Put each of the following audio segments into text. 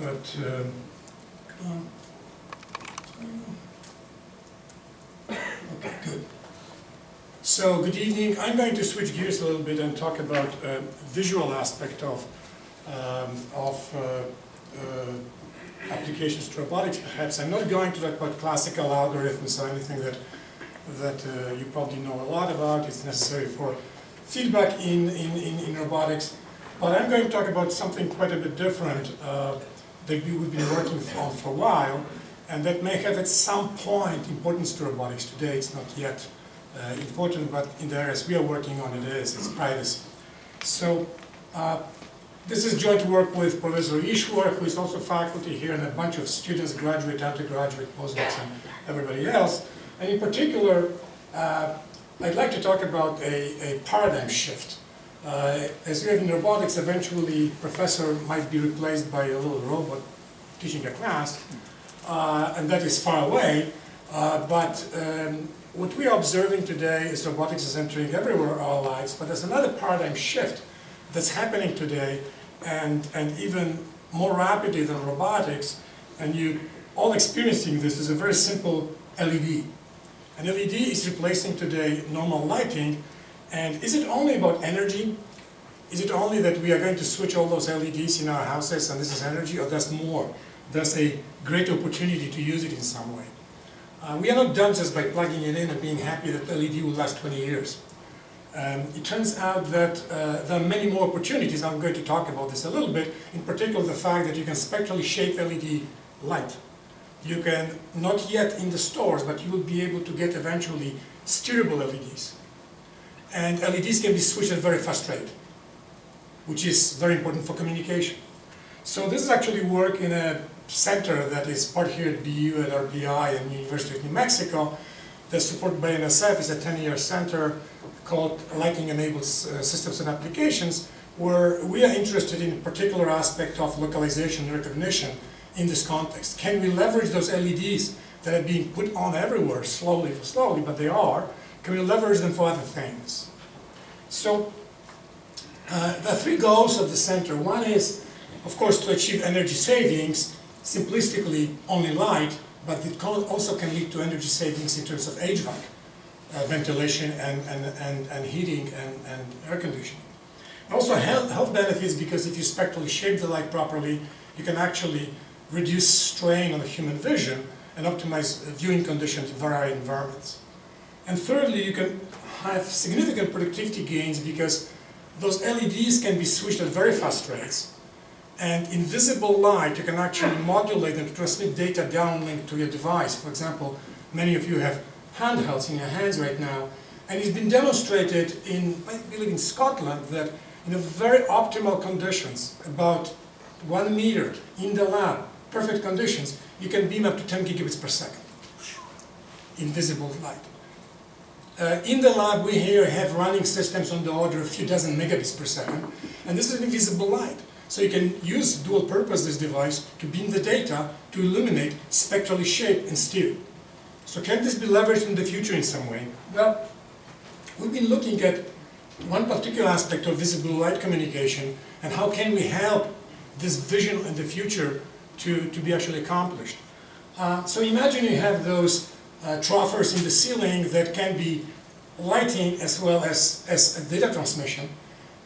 but okay, good. So, good evening. I'm going to switch gears a little bit and talk about visual aspect of applications to robotics. Perhaps I'm not going to talk about classical algorithms or anything that you probably know a lot about. It's necessary for feedback in robotics. But I'm going to talk about something quite a bit different that we've been working on for a while, and that may have at some point importance to robotics. Today it's not yet important, but in the areas we are working on it is. It's privacy. So this is joint work with Professor Ishwar, who is also faculty here, and a bunch of students, graduate, undergraduate, postdocs, and everybody else. And in particular, I'd like to talk about a paradigm shift. As you have in robotics, eventually professor might be replaced by a little robot teaching a class, and that is far away. But what we are observing today is robotics is entering everywhere our lives, but there's another paradigm shift that's happening today, and even more rapidly than robotics, and you all experiencing this, is a very simple LED. An LED is replacing today normal lighting, and is it only about energy? Is it only that we are going to switch all those LEDs in our houses and this is energy, or there's more? There's a great opportunity to use it in some way. We are not done just by plugging it in and being happy that LED will last 20 years. It turns out that there are many more opportunities. I'm going to talk about this a little bit, in particular the fact that you can spectrally shape LED light. You can, not yet in the stores, but you will be able to get eventually steerable LEDs. And LEDs can be switched at very fast rate, which is very important for communication. So this is actually work in a center that is part here at BU, at RPI, and University of New Mexico, that's supported by NSF. It's a 10-year center called Lighting-Enabled Systems and Applications, where we are interested in a particular aspect of localization and recognition in this context. Can we leverage those LEDs that are being put on everywhere, slowly, but they are? Can we leverage them for other things? So the three goals of the center. One is, of course, to achieve energy savings, simplistically only light, but it also can lead to energy savings in terms of HVAC, ventilation and heating and air conditioning. Also health benefits, because if you spectrally shape the light properly, you can actually reduce strain on the human vision and optimize viewing conditions in varied environments. And thirdly, you can have significant productivity gains because those LEDs can be switched at very fast rates, and invisible light, you can actually modulate them to transmit data downlink to your device. For example, many of you have handhelds in your hands right now, and it's been demonstrated in, I believe in Scotland, that in very optimal conditions, about 1 meter in the lab, perfect conditions, you can beam up to 10 gigabits per second. Invisible light. In the lab, we here have running systems on the order of a few dozen megabits per second, and this is invisible light. So you can use dual purpose this device to beam the data, to illuminate, spectrally shape, and steer. So can this be leveraged in the future in some way? Well, we've been looking at one particular aspect of visible light communication, and how can we help this vision in the future to be actually accomplished. So imagine you have those troughers in the ceiling that can be lighting as well as data transmission,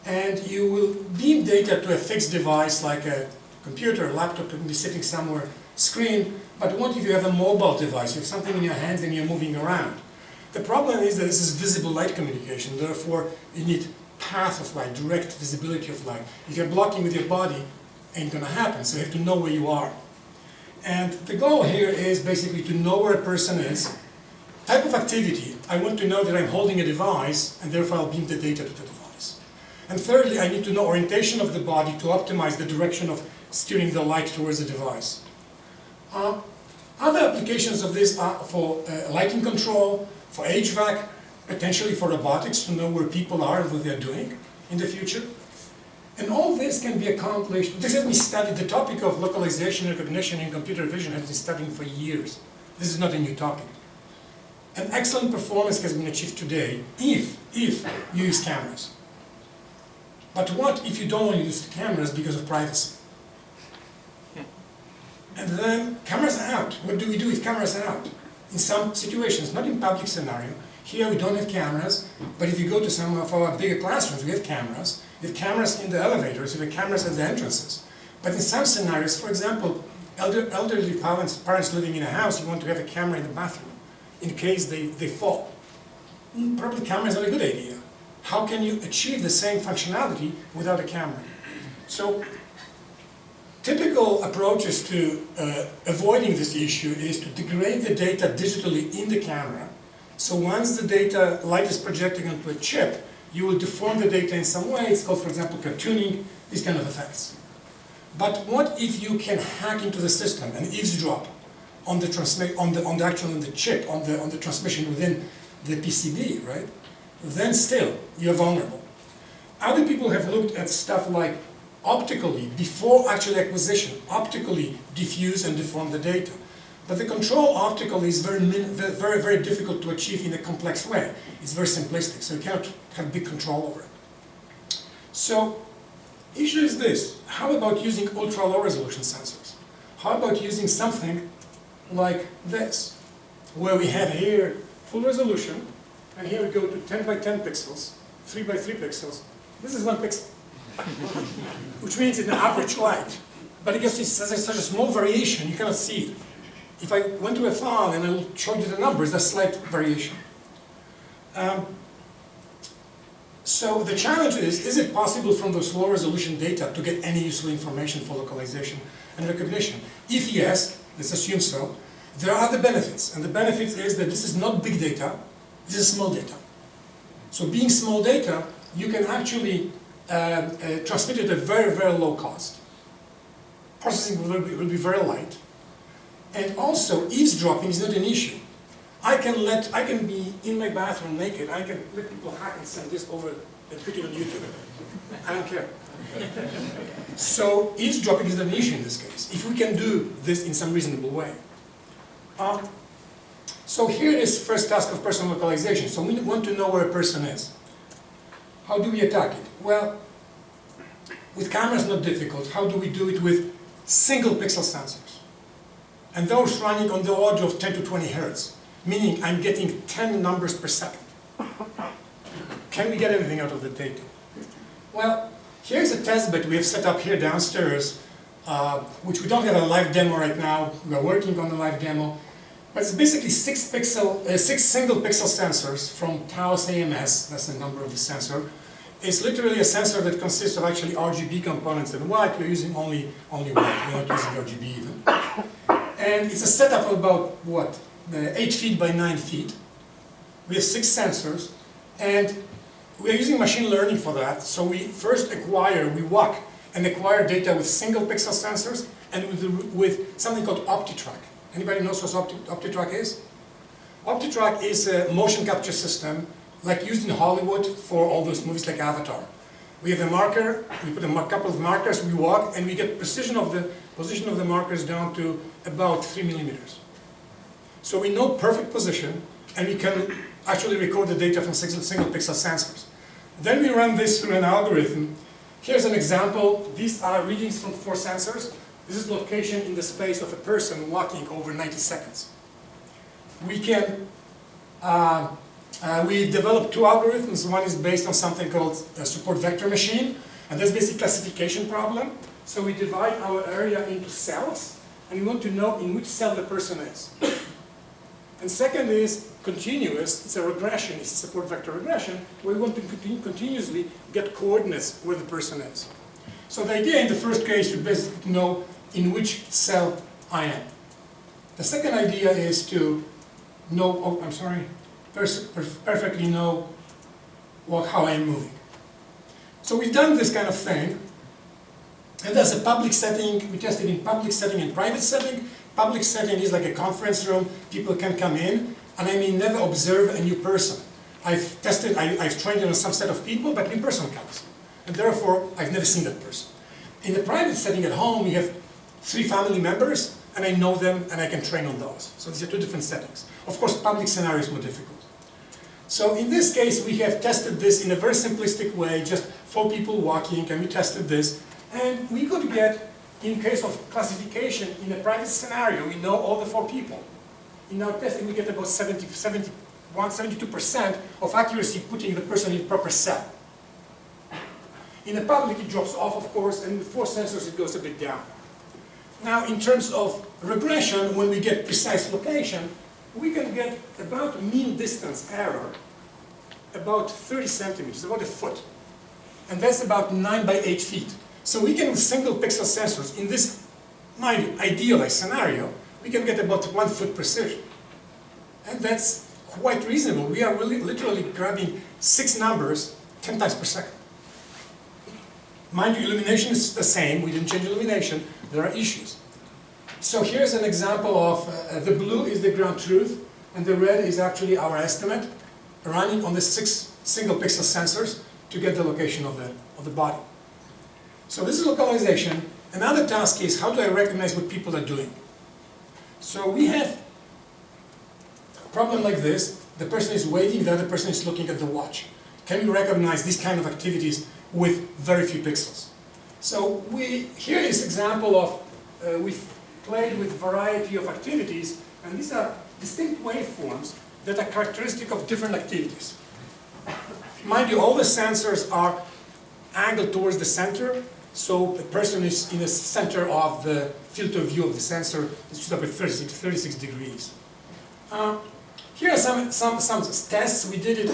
and you will beam data to a fixed device like a computer, laptop can be sitting somewhere, screen, but what if you have a mobile device, you have something in your hands and you're moving around? The problem is that this is visible light communication, therefore you need path of light, direct visibility of light. If you're blocking with your body, ain't gonna happen, so you have to know where you are. And the goal here is basically to know where a person is, type of activity. I want to know that I'm holding a device, and therefore I'll beam the data to the device. And thirdly, I need to know orientation of the body to optimize the direction of steering the light towards the device. Other applications of this are for lighting control, for HVAC, potentially for robotics, to know where people are and what they're doing in the future. And all this can be accomplished. This has been studied, the topic of localization, recognition, and computer vision has been studied for years. This is not a new topic. An excellent performance has been achieved today if you use cameras. But what if you don't use cameras because of privacy? And then cameras are out. What do we do if cameras are out? In some situations, not in public scenario. Here we don't have cameras, but if you go to some of our bigger classrooms, we have cameras. We have cameras in the elevators, we have cameras at the entrances. But in some scenarios, for example, elderly parents living in a house, you want to have a camera in the bathroom in case they fall. Probably camera is not a good idea. How can you achieve the same functionality without a camera? So, typical approaches to avoiding this issue is to degrade the data digitally in the camera. So once the data light is projecting onto a chip, you will deform the data in some way. It's called, for example, cartooning, these kind of effects. But what if you can hack into the system and eavesdrop on the chip, on the transmission within the PCB, right? Then still, you're vulnerable. Other people have looked at stuff like optically, before actual acquisition, optically diffuse and deform the data. But the control optically is very difficult to achieve in a complex way. It's very simplistic, so you cannot have big control over it. So, issue is this: how about using ultra low resolution sensors? How about using something like this, where we have here full resolution, and here we go to 10 by 10 pixels, 3 by 3 pixels. This is 1 pixel, which means it's an average light. But because it's such a small variation, you cannot see it. If I went to a file and I will show you the numbers, there's slight variation. So the challenge is it possible from those low resolution data to get any useful information for localization and recognition? If yes, let's assume so, there are other benefits. And the benefits is that this is not big data, this is small data. So being small data, you can actually transmit it at very low cost. Processing will be very light. And also, eavesdropping is not an issue. I can be in my bathroom naked, I can let people hack and send this over and put it on YouTube. I don't care. So, eavesdropping is not an issue in this case, if we can do this in some reasonable way. So here is first task of person localization. So we want to know where a person is. How do we attack it? Well, with cameras not difficult. How do we do it with single pixel sensors? And those running on the order of 10 to 20 hertz, meaning I'm getting 10 numbers per second. Can we get anything out of the data? Well, here's a test bed we have set up here downstairs, which we don't have a live demo right now. We are working on the live demo. But it's basically 6 single pixel sensors from Taos AMS, that's the number of the sensor. It's literally a sensor that consists of actually RGB components and white. We're using only white, we're not using RGB even. And it's a setup of about, what, 8 feet by 9 feet. We have 6 sensors, and we're using machine learning for that. So we first we walk and acquire data with single pixel sensors and with something called OptiTrack. Anybody knows what OptiTrack is? OptiTrack is a motion capture system like used in Hollywood for all those movies like Avatar. We have a marker, we put a couple of markers, we walk, and we get position of the markers down to about 3 millimeters. So we know perfect position, and we can actually record the data from single pixel sensors. Then we run this through an algorithm. Here's an example. These are readings from 4 sensors. This is location in the space of a person walking over 90 seconds. We can, we developed 2 algorithms. One is based on something called a support vector machine, and that's basically a classification problem. So we divide our area into cells, and we want to know in which cell the person is. And second is continuous. It's a regression. It's a support vector regression, where we want to continuously get coordinates where the person is. So the idea in the first case is basically to know in which cell I am. The second idea is to know, perfectly know how I am moving. So we've done this kind of thing, and there's a public setting. We tested in public setting and private setting. Public setting is like a conference room. People can come in, and I may never observe a new person. I've trained on some set of people, but a new person comes. And therefore, I've never seen that person. In the private setting at home, you have 3 family members, and I know them, and I can train on those. So these are 2 different settings. Of course, public scenario is more difficult. So in this case, we have tested this in a very simplistic way, just 4 people walking, and we tested this. And we could get In case of classification, in a private scenario, we know all the 4 people. In our testing, we get about 72% of accuracy putting the person in the proper cell. In the public, it drops off, of course, and with 4 sensors, it goes a bit down. Now, in terms of regression, when we get precise location, we can get about mean distance error, about 30 centimeters, about a foot. And that's about 9 by 8 feet. So we can, with single pixel sensors, in this, mind you, idealized scenario, we can get about 1 foot precision. And that's quite reasonable. We are really literally grabbing 6 numbers 10 times per second. Mind you, illumination is the same. We didn't change illumination. There are issues. So here's an example of the blue is the ground truth, and the red is actually our estimate, running on the 6 single pixel sensors to get the location of the body. So this is localization. Another task is, how do I recognize what people are doing? So we have a problem like this. The person is waiting, the other person is looking at the watch. Can we recognize these kind of activities with very few pixels? So here is an example of, we've played with a variety of activities, and these are distinct waveforms that are characteristic of different activities. Mind you, all the sensors are angled towards the center, so the person is in the center of the field of view of the sensor. This is about 36 degrees. Here are some tests. We did it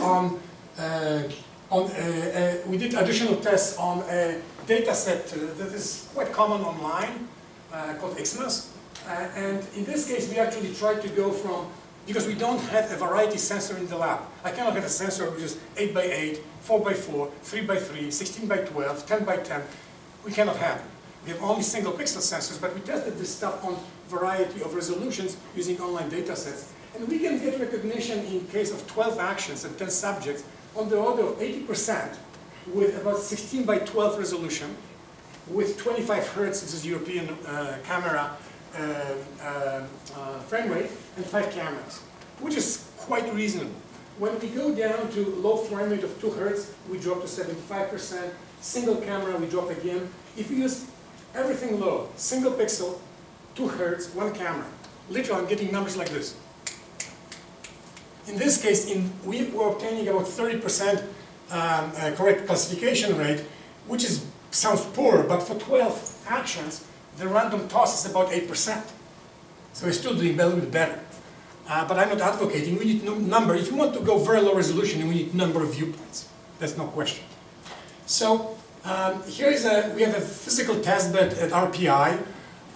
we did additional tests on a data set that is quite common online, called XMAS. And in this case, we actually tried to go from, because we don't have a variety sensor in the lab. I cannot have a sensor which is 8 by 8, 4 by 4, 3 by 3, 16 by 12, 10 by 10. We cannot have it. We have only single pixel sensors, but we tested this stuff on variety of resolutions using online data sets. And we can get recognition in case of 12 actions and 10 subjects on the order of 80% with about 16 by 12 resolution, with 25 hertz, this is European camera frame rate, and 5 cameras, which is quite reasonable. When we go down to low frame rate of 2 hertz, we drop to 75%. Single camera, we drop again. If we use everything low, single pixel, 2 hertz, 1 camera, literally I'm getting numbers like this. In this case, we were obtaining about 30% correct classification rate, which sounds poor, but for 12 actions, the random toss is about 8%. So we're still doing a little bit better. But I'm not advocating. We need number. If you want to go very low resolution, we need number of viewpoints. That's no question. So we have a physical test bed at RPI,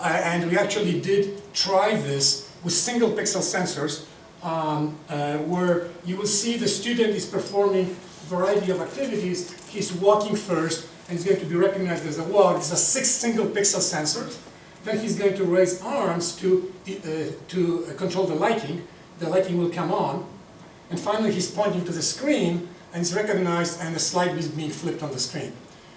and we actually did try this with single pixel sensors, where you will see the student is performing a variety of activities. He's walking first, and he's going to be recognized as a walk. These are 6 single pixel sensors. Then he's going to raise arms to control the lighting. The lighting will come on. And finally, he's pointing to the screen, and it's recognized, and the slide is being flipped on the screen.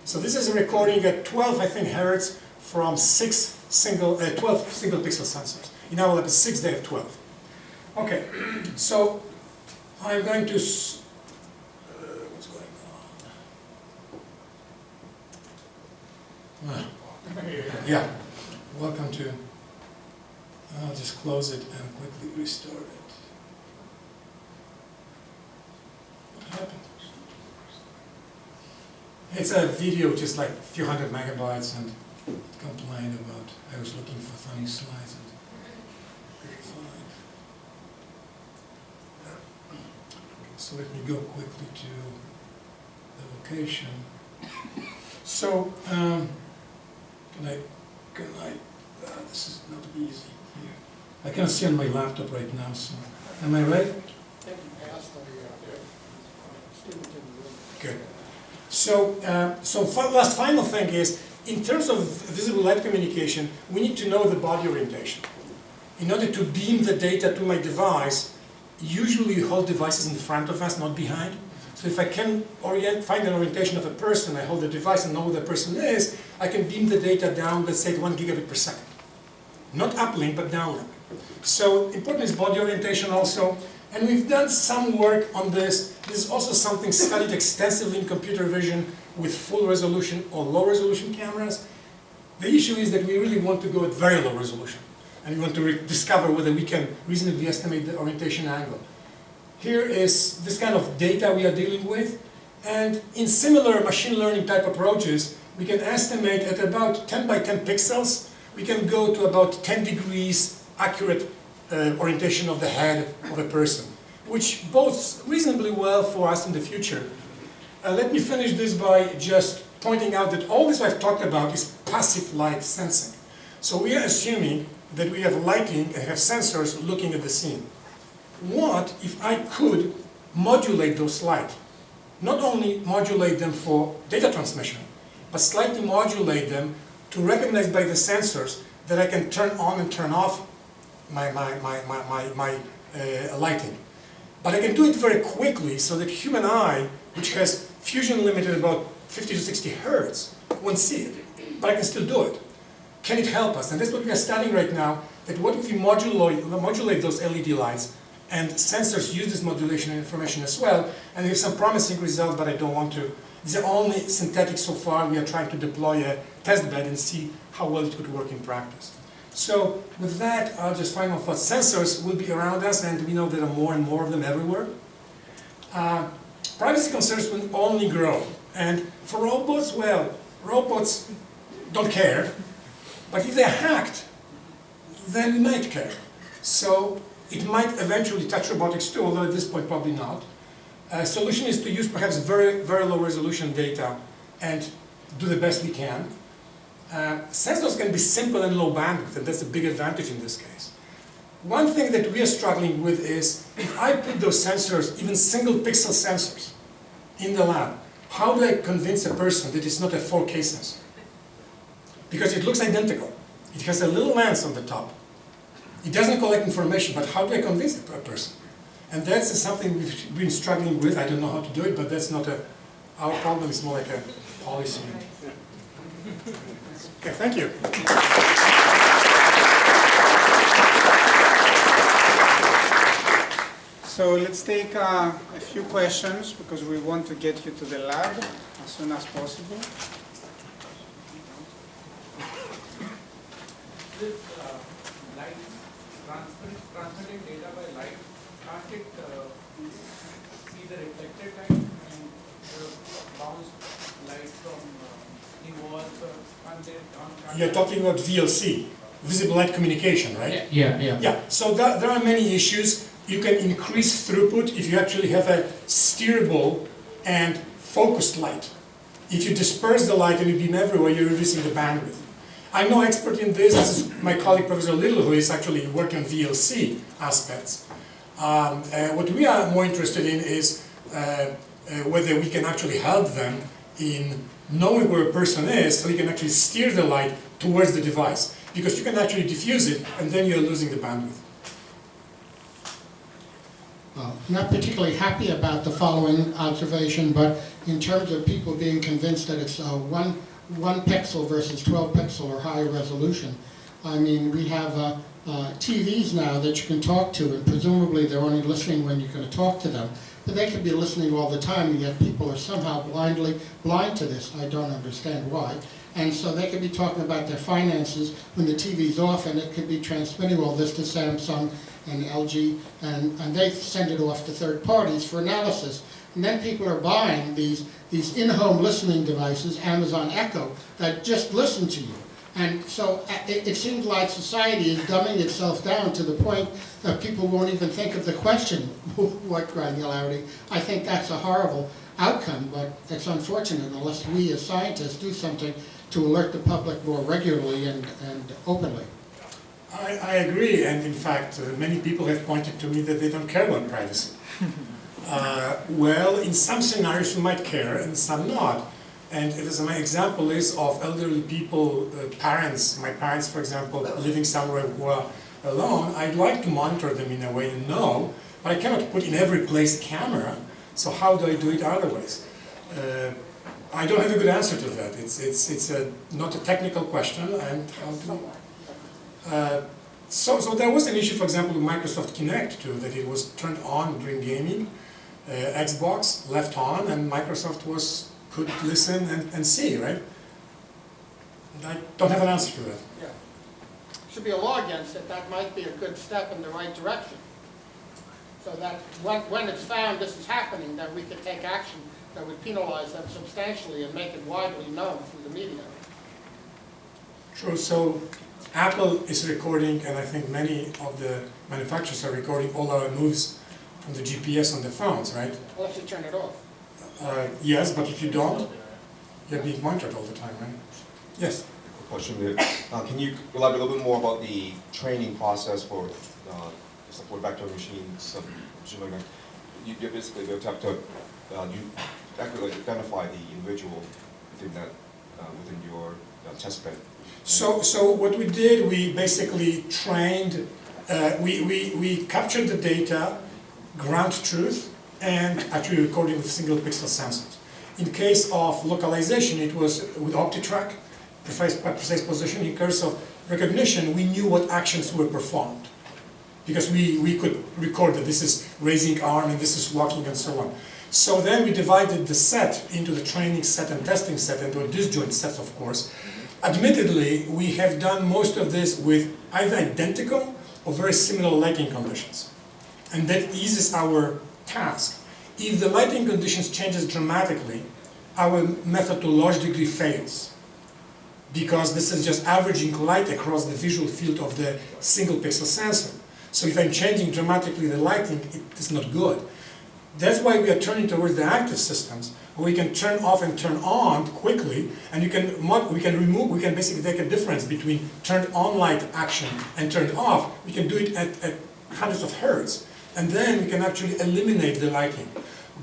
So this is a recording at 12, I think, hertz from 12 single pixel sensors. In our lab, it's 6, they have 12. Okay, so I'm going to, what's going on? Yeah, welcome to, I'll just close it and quickly restore it. What happened? It's a video just like a few hundred megabytes, and it complained about, I was looking for funny slides and couldn't find. So let me go quickly to the location. So, this is not easy here. I cannot see on my laptop right now, so, am I right? Good. So, last final thing is, in terms of visible light communication, we need to know the body orientation. In order to beam the data to my device, usually you hold devices in front of us, not behind. So if I can find an orientation of a person, I hold the device and know who the person is, I can beam the data down, let's say, to 1 gigabit per second. Not uplink, but downlink. So important is body orientation also. And we've done some work on this. This is also something studied extensively in computer vision with full resolution or low resolution cameras. The issue is that we really want to go at very low resolution, and we want to discover whether we can reasonably estimate the orientation angle. Here is this kind of data we are dealing with, and in similar machine learning type approaches, we can estimate at about 10 by 10 pixels, we can go to about 10 degrees accurate orientation of the head of a person, which bodes reasonably well for us in the future. Let me finish this by just pointing out that all this I've talked about is passive light sensing. So we are assuming that we have lighting and have sensors looking at the scene. What if I could modulate those light? Not only modulate them for data transmission, but slightly modulate them to recognize by the sensors that I can turn on and turn off my lighting. But I can do it very quickly so that human eye, which has fusion limit at about 50 to 60 hertz, won't see it. But I can still do it. Can it help us? And that's what we are studying right now, that what if we modulate those LED lights, and sensors use this modulation information as well, and we have some promising results, but I don't want to. These are only synthetic so far. We are trying to deploy a test bed and see how well it could work in practice. So with that, I'll just final thought. Sensors will be around us, and we know there are more and more of them everywhere. Privacy concerns will only grow. And for robots, well, robots don't care. But if they're hacked, then we might care. So it might eventually touch robotics too, although at this point probably not. Solution is to use perhaps very, very low resolution data and do the best we can. Sensors can be simple and low bandwidth, and that's a big advantage in this case. One thing that we are struggling with is, if I put those sensors, even single pixel sensors, in the lab, how do I convince a person that it's not a 4K sensor? Because it looks identical. It has a little lens on the top. It doesn't collect information, but how do I convince a person? And that's something we've been struggling with. I don't know how to do it, but that's not our problem. It's more like a policy. Okay, thank you. So let's take a few questions, because we want to get you to the lab as soon as possible. This light, transmitting data by light, can't it see the reflected light and the bounced light from the walls? You're talking about VLC, visible light communication, right? Yeah. Yeah, so there are many issues. You can increase throughput if you actually have a steerable and focused light. If you disperse the light and you beam everywhere, you're reducing the bandwidth. I'm no expert in this. This is my colleague, Professor Little, who is actually working on VLC aspects. What we are more interested in is whether we can actually help them in knowing where a person is, so you can actually steer the light towards the device. Because you can actually diffuse it, and then you're losing the bandwidth. Not particularly happy about the following observation, but in terms of people being convinced that it's one pixel versus 12 pixel or higher resolution. I mean, we have TVs now that you can talk to, and presumably they're only listening when you're going to talk to them. But they could be listening all the time, and yet people are somehow blind to this. I don't understand why. And so they could be talking about their finances when the TV's off, and it could be transmitting all this to Samsung and LG, and they send it off to third parties for analysis. And then people are buying these in-home listening devices, Amazon Echo, that just listen to you. And so it seems like society is dumbing itself down to the point that people won't even think of the question, what granularity. I think that's a horrible outcome, but it's unfortunate unless we as scientists do something to alert the public more regularly and openly. I agree, and in fact, many people have pointed to me that they don't care about privacy. Well, in some scenarios you might care, and some not. And as my example is of elderly people, parents, my parents, for example, living somewhere who are alone, I'd like to monitor them in a way and know, but I cannot put in every place a camera, so how do I do it otherwise? I don't have a good answer to that. It's not a technical question, and so there was an issue, for example, with Microsoft Kinect too, that it was turned on during gaming, Xbox left on, and Microsoft could listen and see, right? I don't have an answer to that. Yeah. Should be a law against it, that might be a good step in the right direction. So that when it's found this is happening, then we could take action that would penalize them substantially and make it widely known through the media. True, so Apple is recording, and I think many of the manufacturers are recording all our moves from the GPS on the phones, right? Unless you turn it off. Yes, but if you don't, you're being monitored all the time, right? Yes? Question here. Can you elaborate a little bit more about the training process for support vector machines, machine learning? You basically have to you accurately identify the individual within that within your test bed. So what we did, we basically trained, we captured the data, ground truth, and actually recorded with single pixel sensors. In case of localization, it was with OptiTrack, precise position. In case of recognition, we knew what actions were performed, because we could record that this is raising arm and this is walking and so on. So then we divided the set into the training set and testing set, and disjoint sets, of course. Admittedly, we have done most of this with either identical or very similar lighting conditions. And that eases our task. If the lighting conditions changes dramatically, our method to a large degree fails, because this is just averaging light across the visual field of the single pixel sensor. So if I'm changing dramatically the lighting, it is not good. That's why we are turning towards the active systems, where we can turn off and turn on quickly, and we can basically take a difference between turned on light action and turned off. We can do it at hundreds of hertz, and then we can actually eliminate the lighting.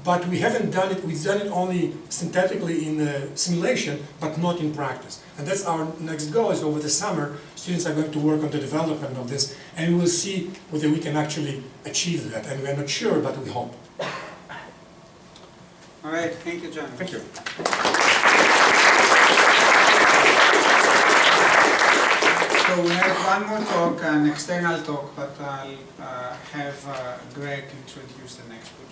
But we haven't done it, we've done it only synthetically in the simulation, but not in practice. And that's our next goal, is over the summer, students are going to work on the development of this, and we will see whether we can actually achieve that. And we're not sure, but we hope. All right, thank you, John. Thank you. So we have one more talk, an external talk, but I'll have Greg introduce the next speaker.